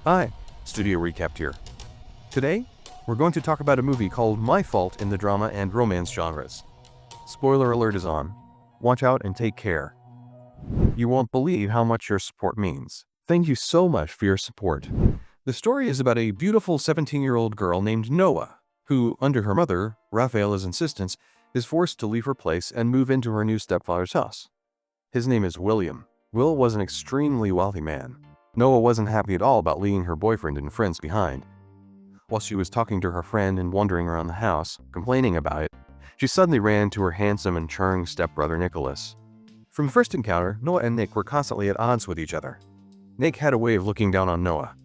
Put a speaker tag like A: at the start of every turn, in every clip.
A: Hi, Studio Recapped here. Today, we're going to talk about a movie called My Fault in the drama and romance genres. Spoiler alert is on. Watch out and take care. You won't believe how much your support means. Thank you so much for your support. The story is about a beautiful 17-year-old girl named Noah, who, under her mother, Raphaela's insistence, is forced to leave her place and move into her new stepfather's house. His name is William. Will was an extremely wealthy man. Noah wasn't happy at all about leaving her boyfriend and friends behind. While she was talking to her friend and wandering around the house, complaining about it, she suddenly ran into her handsome and charming stepbrother Nicholas. From the first encounter, Noah and Nick were constantly at odds with each other. Nick had a way of looking down on Noah.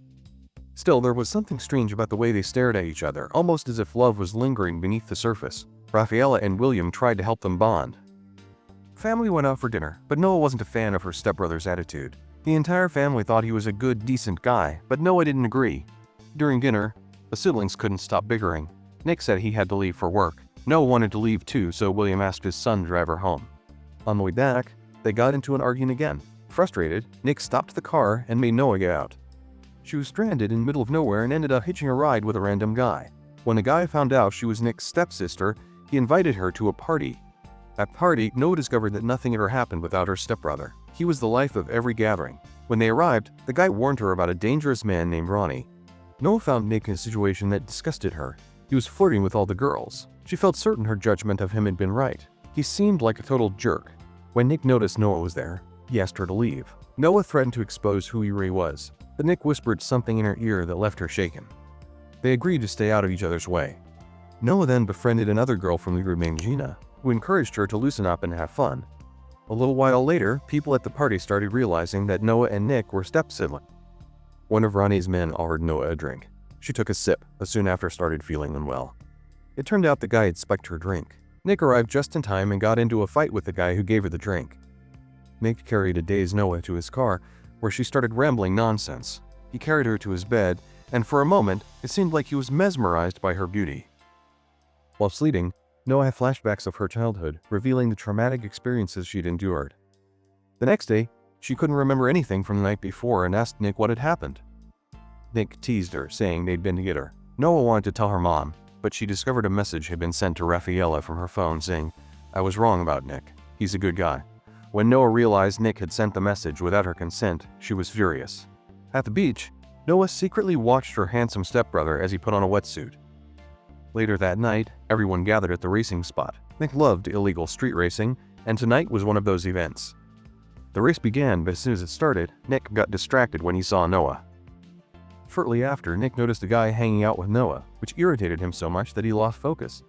A: Still, there was something strange about the way they stared at each other, almost as if love was lingering beneath the surface. Raphaela and William tried to help them bond. Family went out for dinner, but Noah wasn't a fan of her stepbrother's attitude. The entire family thought he was a good, decent guy, but Noah didn't agree. During dinner, the siblings couldn't stop bickering. Nick said he had to leave for work. Noah wanted to leave too, so William asked his son to drive her home. On the way back, they got into an argument again. Frustrated, Nick stopped the car and made Noah get out. She was stranded in the middle of nowhere and ended up hitching a ride with a random guy. When the guy found out she was Nick's stepsister, he invited her to a party. At party, Noah discovered that nothing ever happened without her stepbrother. He was the life of every gathering. When they arrived, the guy warned her about a dangerous man named Ronnie. Noah found Nick in a situation that disgusted her. He was flirting with all the girls. She felt certain her judgment of him had been right. He seemed like a total jerk. When Nick noticed Noah was there, he asked her to leave. Noah threatened to expose who he really was, but Nick whispered something in her ear that left her shaken. They agreed to stay out of each other's way. Noah then befriended another girl from the group named Gina, who encouraged her to loosen up and have fun. A little while later, people at the party started realizing that Noah and Nick were step-siblings. One of Ronnie's men offered Noah a drink. She took a sip, but soon after started feeling unwell. It turned out the guy had spiked her drink. Nick arrived just in time and got into a fight with the guy who gave her the drink. Nick carried a dazed Noah to his car, where she started rambling nonsense. He carried her to his bed, and for a moment, it seemed like he was mesmerized by her beauty. While sleeping, Noah had flashbacks of her childhood, revealing the traumatic experiences she'd endured. The next day, she couldn't remember anything from the night before and asked Nick what had happened. Nick teased her, saying they'd been together. Noah wanted to tell her mom, but she discovered a message had been sent to Raphaela from her phone saying, "I was wrong about Nick. He's a good guy." When Noah realized Nick had sent the message without her consent, she was furious. At the beach, Noah secretly watched her handsome stepbrother as he put on a wetsuit. Later that night, everyone gathered at the racing spot. Nick loved illegal street racing, and tonight was one of those events. The race began, but as soon as it started, Nick got distracted when he saw Noah. Shortly after, Nick noticed a guy hanging out with Noah, which irritated him so much that he lost focus.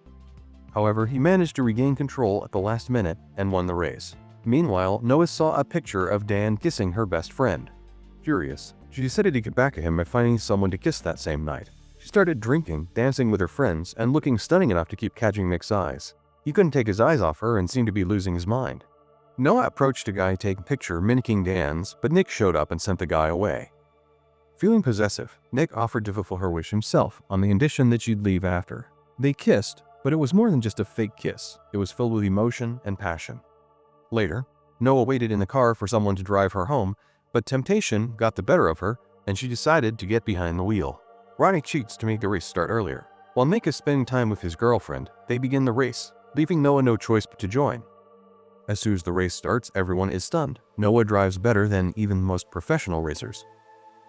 A: However, he managed to regain control at the last minute and won the race. Meanwhile, Noah saw a picture of Dan kissing her best friend. Furious, she decided to get back at him by finding someone to kiss that same night. She started drinking, dancing with her friends, and looking stunning enough to keep catching Nick's eyes. He couldn't take his eyes off her and seemed to be losing his mind. Noah approached a guy taking a picture mimicking Dan's, but Nick showed up and sent the guy away. Feeling possessive, Nick offered to fulfill her wish himself on the condition that she'd leave after. They kissed, but it was more than just a fake kiss. It was filled with emotion and passion. Later, Noah waited in the car for someone to drive her home, but temptation got the better of her, and she decided to get behind the wheel. Ronnie cheats to make the race start earlier. While Nick is spending time with his girlfriend, they begin the race, leaving Noah no choice but to join. As soon as the race starts, everyone is stunned. Noah drives better than even the most professional racers.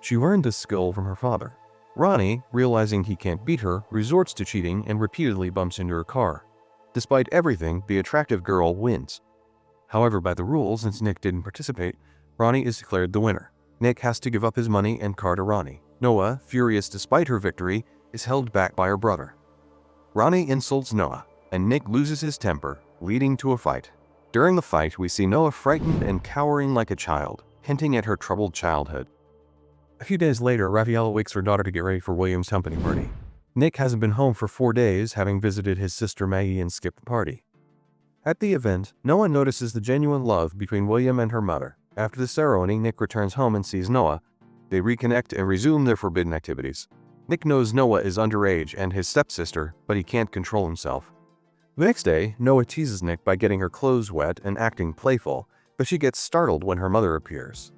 A: She learned this skill from her father. Ronnie, realizing he can't beat her, resorts to cheating and repeatedly bumps into her car. Despite everything, the attractive girl wins. However, by the rules, since Nick didn't participate, Ronnie is declared the winner. Nick has to give up his money and car to Ronnie. Noah, furious despite her victory, is held back by her brother. Ronnie insults Noah, and Nick loses his temper, leading to a fight. During the fight, we see Noah frightened and cowering like a child, hinting at her troubled childhood. A few days later, Raphaela wakes her daughter to get ready for William's company party. Nick hasn't been home for 4 days, having visited his sister Maggie and skipped the party. At the event, Noah notices the genuine love between William and her mother. After the ceremony, Nick returns home and sees Noah. They reconnect and resume their forbidden activities. Nick knows Noah is underage and his stepsister, but he can't control himself. The next day, Noah teases Nick by getting her clothes wet and acting playful, but she gets startled when her mother appears.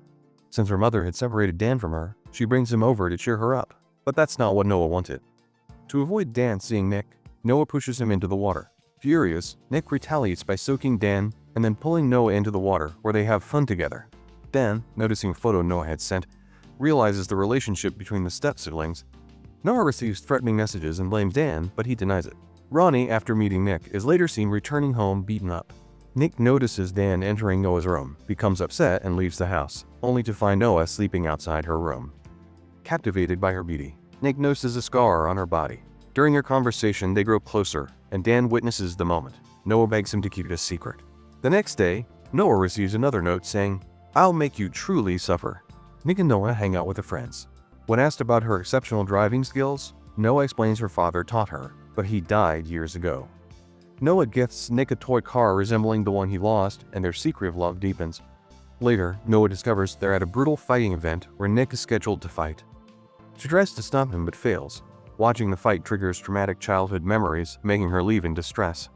A: Since her mother had separated Dan from her, She brings him over to cheer her up, but that's not what Noah wanted. To avoid Dan seeing Nick, Noah pushes him into the water. Furious, Nick retaliates by soaking Dan and then pulling Noah into the water where they have fun together. Dan, noticing a photo Noah had sent, realizes the relationship between the step-siblings. Noah receives threatening messages and blames Dan, but he denies it. Ronnie, after meeting Nick, is later seen returning home beaten up. Nick notices Dan entering Noah's room, becomes upset and leaves the house, only to find Noah sleeping outside her room. Captivated by her beauty, Nick notices a scar on her body. During their conversation, they grow closer, and Dan witnesses the moment. Noah begs him to keep it a secret. The next day, Noah receives another note saying, "I'll make you truly suffer." Nick and Noah hang out with their friends. When asked about her exceptional driving skills, Noah explains her father taught her, but he died years ago. Noah gifts Nick a toy car resembling the one he lost, and their secret of love deepens. Later, Noah discovers they're at a brutal fighting event where Nick is scheduled to fight. She tries to stop him but fails. Watching the fight triggers traumatic childhood memories, making her leave in distress.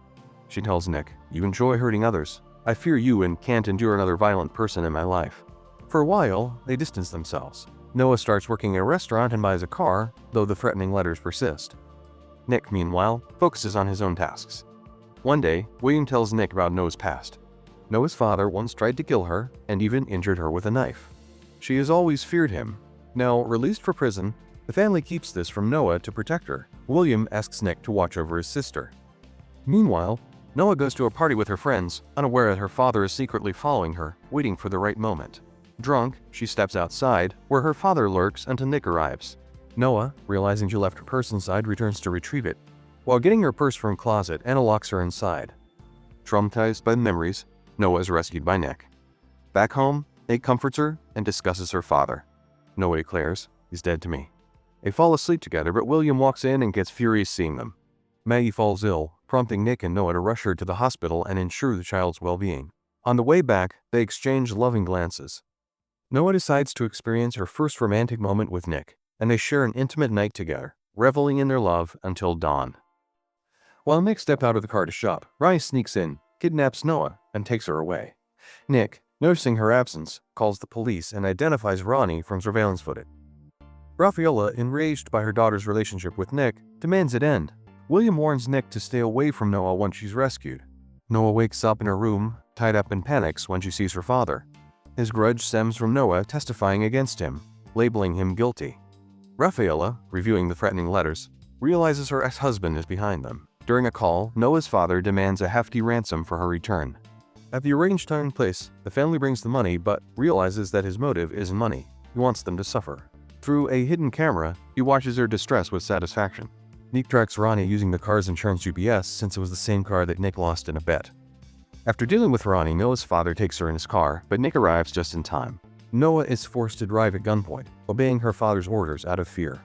A: She tells Nick, "You enjoy hurting others. I fear you and can't endure another violent person in my life." For a while, they distance themselves. Noah starts working at a restaurant and buys a car, though the threatening letters persist. Nick, meanwhile, focuses on his own tasks. One day, William tells Nick about Noah's past. Noah's father once tried to kill her and even injured her with a knife. She has always feared him. Now, released from prison, the family keeps this from Noah to protect her. William asks Nick to watch over his sister. Meanwhile, Noah goes to a party with her friends, unaware that her father is secretly following her, waiting for the right moment. Drunk, she steps outside, where her father lurks until Nick arrives. Noah, realizing she left her purse inside, returns to retrieve it. While getting her purse from a closet, Anna locks her inside. Traumatized by the memories, Noah is rescued by Nick. Back home, Nick comforts her and discusses her father. Noah declares, "He's dead to me." They fall asleep together, but William walks in and gets furious seeing them. Maggie falls ill, prompting Nick and Noah to rush her to the hospital and ensure the child's well-being. On the way back, they exchange loving glances. Noah decides to experience her first romantic moment with Nick, and they share an intimate night together, reveling in their love until dawn. While Nick steps out of the car to shop, Ronnie sneaks in, kidnaps Noah, and takes her away. Nick, noticing her absence, calls the police and identifies Ronnie from surveillance footage. Rafaela, enraged by her daughter's relationship with Nick, demands it end. William warns Nick to stay away from Noah once she's rescued. Noah wakes up in her room, tied up and panics when she sees her father. His grudge stems from Noah testifying against him, labeling him guilty. Rafaela, reviewing the threatening letters, realizes her ex-husband is behind them. During a call, Noah's father demands a hefty ransom for her return. At the arranged time and place, the family brings the money but realizes that his motive isn't money. He wants them to suffer. Through a hidden camera, he watches their distress with satisfaction. Nick tracks Ronnie using the car's insurance GPS since it was the same car that Nick lost in a bet. After dealing with Ronnie, Noah's father takes her in his car, but Nick arrives just in time. Noah is forced to drive at gunpoint, obeying her father's orders out of fear.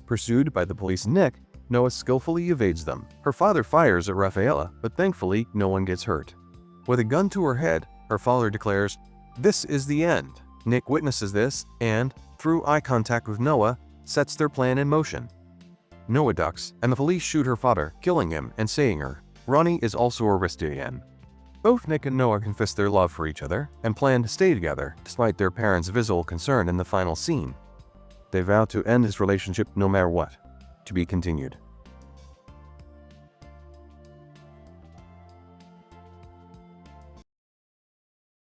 A: Pursued by the police and Nick, Noah skillfully evades them. Her father fires at Rafaela, but thankfully no one gets hurt. With a gun to her head, her father declares, "This is the end." Nick witnesses this and, through eye contact with Noah, sets their plan in motion. Noah ducks, and the police shoot her father, killing him and saying her. Ronnie is also arrested again. Both Nick and Noah confess their love for each other and plan to stay together despite their parents' visible concern in the final scene. They vow to end this relationship no matter what. To be continued.